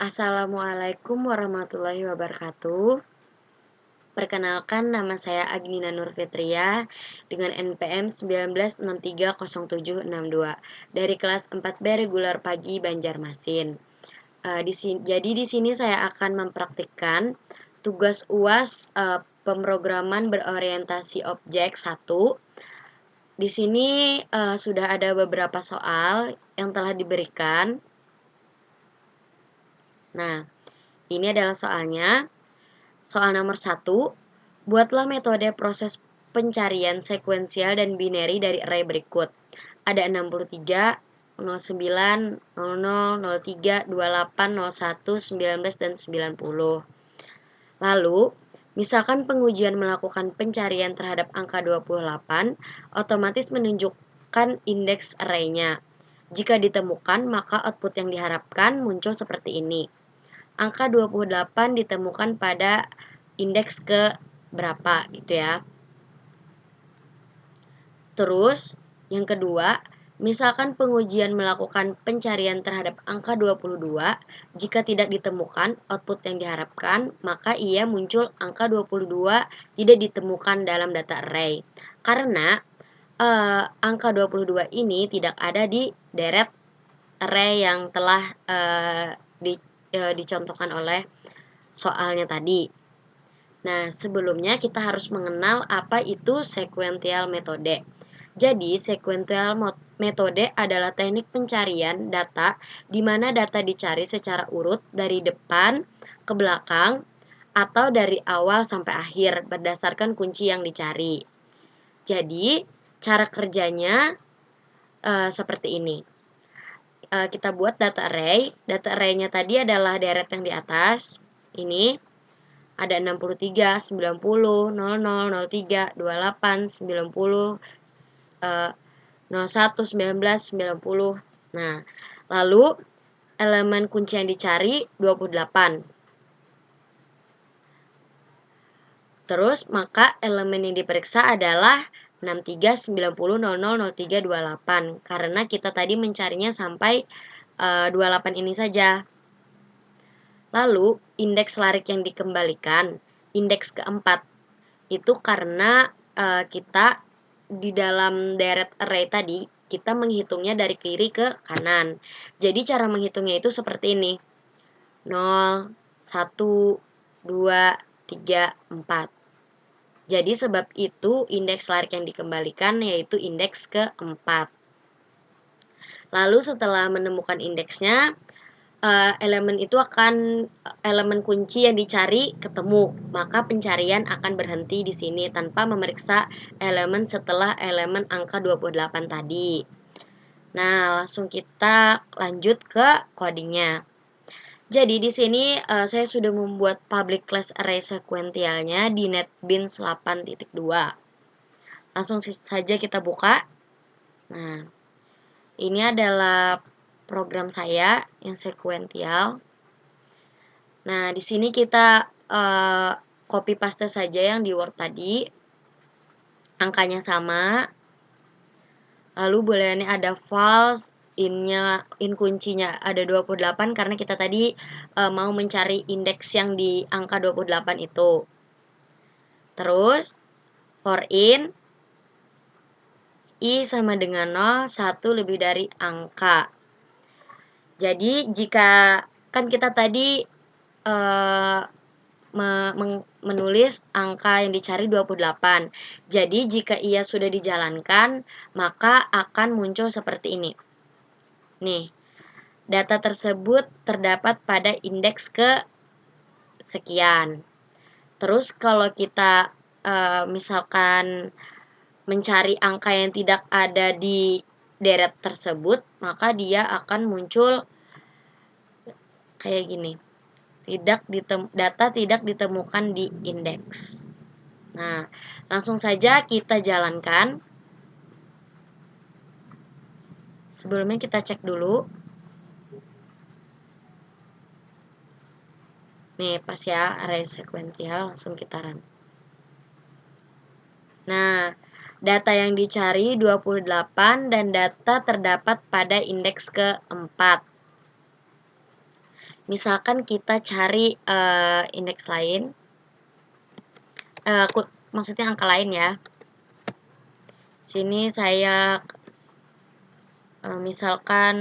Assalamualaikum warahmatullahi wabarakatuh. Perkenalkan, nama saya Agnina Nurfitria dengan NPM 19630762 dari kelas 4B regular pagi Banjarmasin. Jadi di sini saya akan mempraktikkan tugas UAS pemrograman berorientasi objek 1. Di sini sudah ada beberapa soal yang telah diberikan. Nah, ini adalah soalnya. Soal nomor 1, buatlah metode proses pencarian sekuensial dan binary dari array berikut. Ada 63, 09, 00, 03, 28, 01, 19, dan 90. Lalu, misalkan pengujian melakukan pencarian terhadap angka 28, otomatis menunjukkan indeks array-nya. Jika ditemukan, maka output yang diharapkan muncul seperti ini. Angka 28 ditemukan pada indeks ke berapa gitu ya. Terus, yang kedua, misalkan pengujian melakukan pencarian terhadap angka 22, jika tidak ditemukan output yang diharapkan, maka ia muncul angka 22 tidak ditemukan dalam data array. Karena angka 22 ini tidak ada di deret array yang telah dicontohkan oleh soalnya tadi. Nah, sebelumnya kita harus mengenal apa itu sequential metode. Jadi, sequential metode adalah teknik pencarian data di mana data dicari secara urut dari depan ke belakang atau dari awal sampai akhir berdasarkan kunci yang dicari. Jadi, cara kerjanya seperti ini. Kita buat data array. Data array-nya tadi adalah deret yang di atas. Ini ada 63, 90, 00, 03, 28, 90, 01, 19, 90. Nah, lalu elemen kunci yang dicari 28. Terus, maka elemen yang diperiksa adalah 63, 90, 00, 03, 28. Karena kita tadi mencarinya sampai 28 ini saja. Lalu, indeks larik yang dikembalikan, indeks keempat. Itu karena kita di dalam deret array tadi, kita menghitungnya dari kiri ke kanan. Jadi, cara menghitungnya itu seperti ini. 0, 1, 2, 3, 4. Jadi, sebab itu indeks larik yang dikembalikan yaitu indeks keempat. Lalu, setelah menemukan indeksnya, elemen kunci yang dicari ketemu, maka pencarian akan berhenti di sini tanpa memeriksa elemen setelah elemen angka 28 tadi. Nah, langsung kita lanjut ke codingnya. Jadi di sini saya sudah membuat public class array sequentialnya di NetBeans 8.2. Langsung saja kita buka. Nah, ini adalah program saya yang sekuensial. Nah, di sini kita copy paste saja yang di Word tadi. Angkanya sama. Lalu booleannya ada false, in kuncinya ada 28 karena kita tadi mau mencari indeks yang di angka 28 itu. Terus for in i sama dengan 0, 1 lebih dari angka. Jadi jika kan kita tadi menulis angka yang dicari 28. Jadi jika ia sudah dijalankan, maka akan muncul seperti ini. Nih, data tersebut terdapat pada indeks ke sekian. Terus kalau kita misalkan mencari angka yang tidak ada di deret tersebut, maka dia akan muncul kayak gini. Data tidak ditemukan di indeks. Nah, langsung saja kita jalankan. Sebelumnya kita cek dulu. Nih, pas ya array sequential, langsung kita run. Nah, data yang dicari 28 dan data terdapat pada indeks ke-4. Misalkan kita cari indeks lain, maksudnya angka lain ya. Sini saya misalkan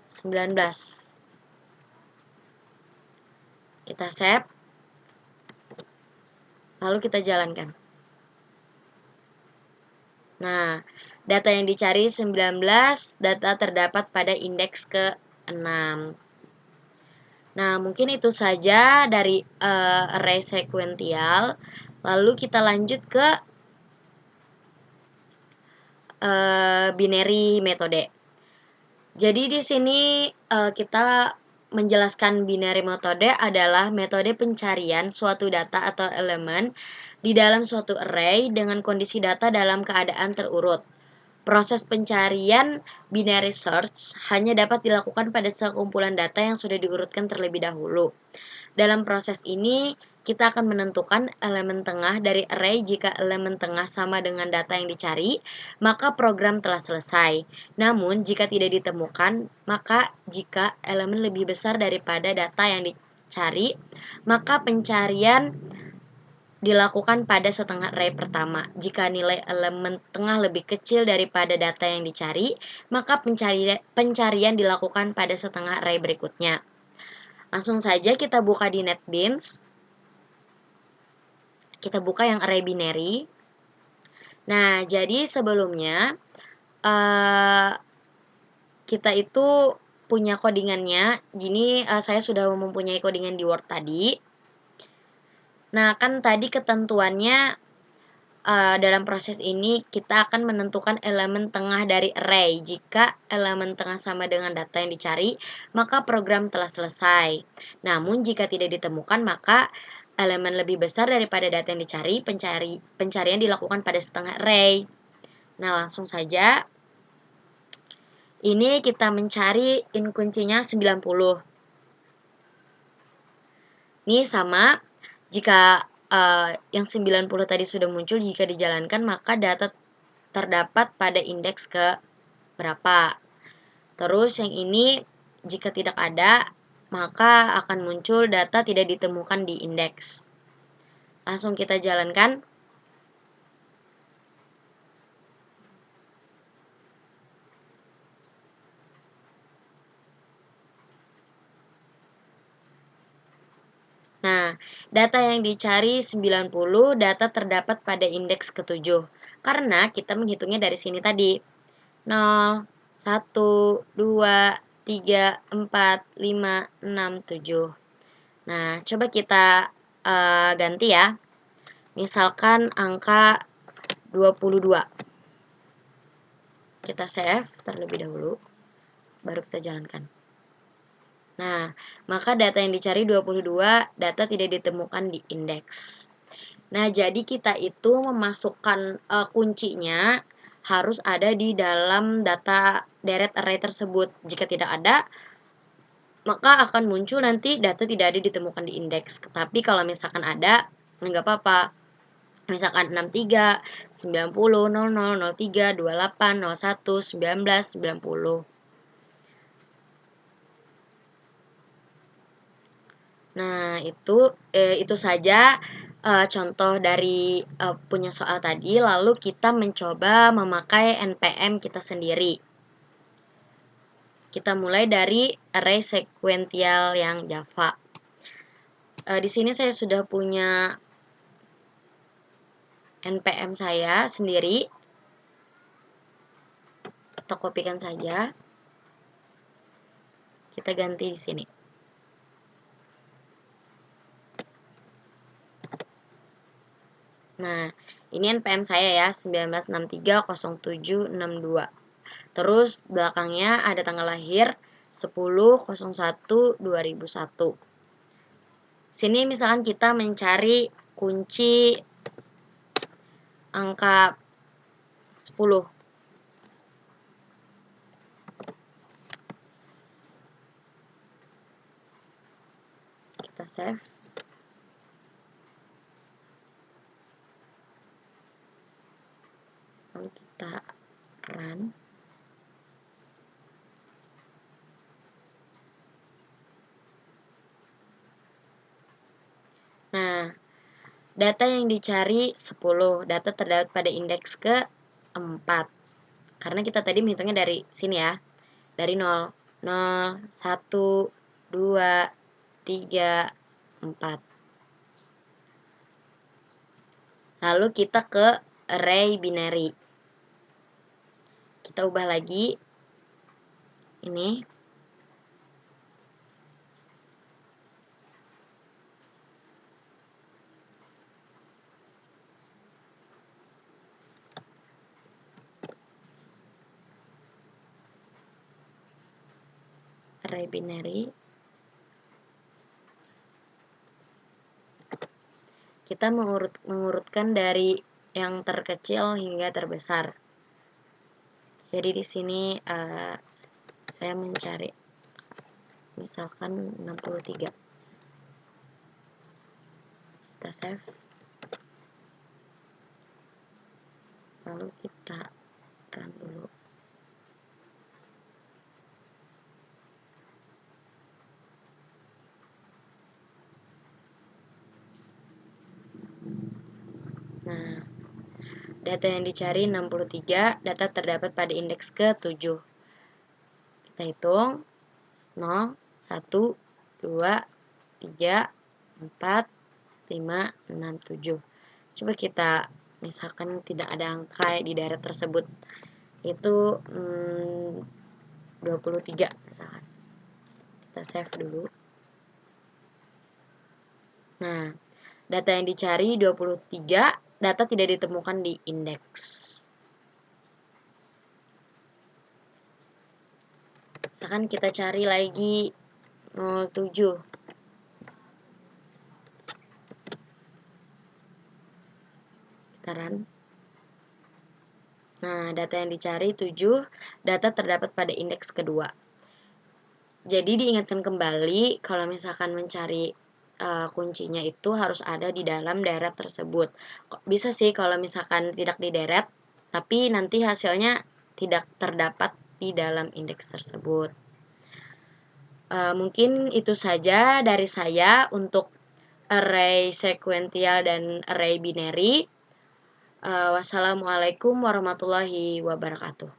19. Kita save, lalu kita jalankan. Nah, data yang dicari 19, data terdapat pada indeks ke-6. Nah, mungkin itu saja dari array sekuensial. Lalu kita lanjut ke binary metode. Jadi di sini kita menjelaskan binary metode adalah metode pencarian suatu data atau elemen di dalam suatu array dengan kondisi data dalam keadaan terurut. Proses pencarian binary search hanya dapat dilakukan pada sekumpulan data yang sudah diurutkan terlebih dahulu. Dalam proses ini, kita akan menentukan elemen tengah dari array. Jika elemen tengah sama dengan data yang dicari, maka program telah selesai. Namun, jika tidak ditemukan, maka jika elemen lebih besar daripada data yang dicari, maka pencarian dilakukan pada setengah array pertama. Jika nilai elemen tengah lebih kecil daripada data yang dicari, maka pencarian dilakukan pada setengah array berikutnya. Langsung saja kita buka di NetBeans. Kita buka yang array binary. Nah, jadi sebelumnya kita itu punya codingannya. Gini, saya sudah mempunyai codingan di Word tadi. Nah, kan tadi ketentuannya dalam proses ini kita akan menentukan elemen tengah dari array. Jika elemen tengah sama dengan data yang dicari, maka program telah selesai. Namun jika tidak ditemukan, maka elemen lebih besar daripada data yang dicari, pencarian dilakukan pada setengah array. Nah, langsung saja. Ini kita mencari in kuncinya 90. Ini sama, jika yang 90 tadi sudah muncul, jika dijalankan maka data terdapat pada indeks ke berapa. Terus yang ini jika tidak ada, maka akan muncul data tidak ditemukan di indeks. Langsung kita jalankan. Nah, data yang dicari 90, data terdapat pada indeks ke-7. Karena kita menghitungnya dari sini tadi. 0, 1, 2, 3, 4, 5, 6, 7. Nah, coba kita ganti ya. Misalkan angka 22. Kita save terlebih dahulu, baru kita jalankan. Nah, maka data yang dicari 22, data tidak ditemukan di indeks. Nah, jadi kita itu memasukkan kuncinya harus ada di dalam data deret array tersebut. Jika tidak ada, maka akan muncul nanti data tidak ada ditemukan di indeks. Tapi kalau misalkan ada, nggak apa-apa. Misalkan 63, 90, 00, 03, 28, 01, 19, 90. Nah, itu saja contoh dari punya soal tadi. Lalu kita mencoba memakai NPM kita sendiri. Kita mulai dari array sekuensial yang Java. Di sini saya sudah punya NPM saya sendiri. Kita kopikan saja. Kita ganti di sini. Nah, ini NPM saya ya, 19630762. Terus belakangnya ada tanggal lahir 10/01/2001. Sini misalkan kita mencari kunci angka 10. Kita save. Lalu kita run. Data yang dicari 10, data terdapat pada indeks ke-4. Karena kita tadi menghitungnya dari sini ya. Dari 0, 0, 1, 2, 3, 4. Lalu kita ke array binary. Kita ubah lagi. Ini. Array binary. Kita mengurutkan dari yang terkecil hingga terbesar. Jadi di sini saya mencari misalkan 63. Kita save. Lalu kita run dulu. Nah, data yang dicari 63, data terdapat pada indeks ke-7. Kita hitung 0, 1, 2, 3, 4, 5, 6, 7. Coba kita misalkan tidak ada angka di daerah tersebut. Itu 23 misalkan. Kita save dulu. Nah, data yang dicari 23, data tidak ditemukan di indeks. Misalkan kita cari lagi 07. Kita run. Nah, data yang dicari 7, data terdapat pada indeks kedua. Jadi diingatkan kembali kalau misalkan mencari kuncinya itu harus ada di dalam deret tersebut. Bisa sih kalau misalkan tidak dideret, tapi nanti hasilnya tidak terdapat di dalam indeks tersebut. Mungkin itu saja dari saya untuk array sekuensial dan array binary. Wassalamualaikum warahmatullahi wabarakatuh.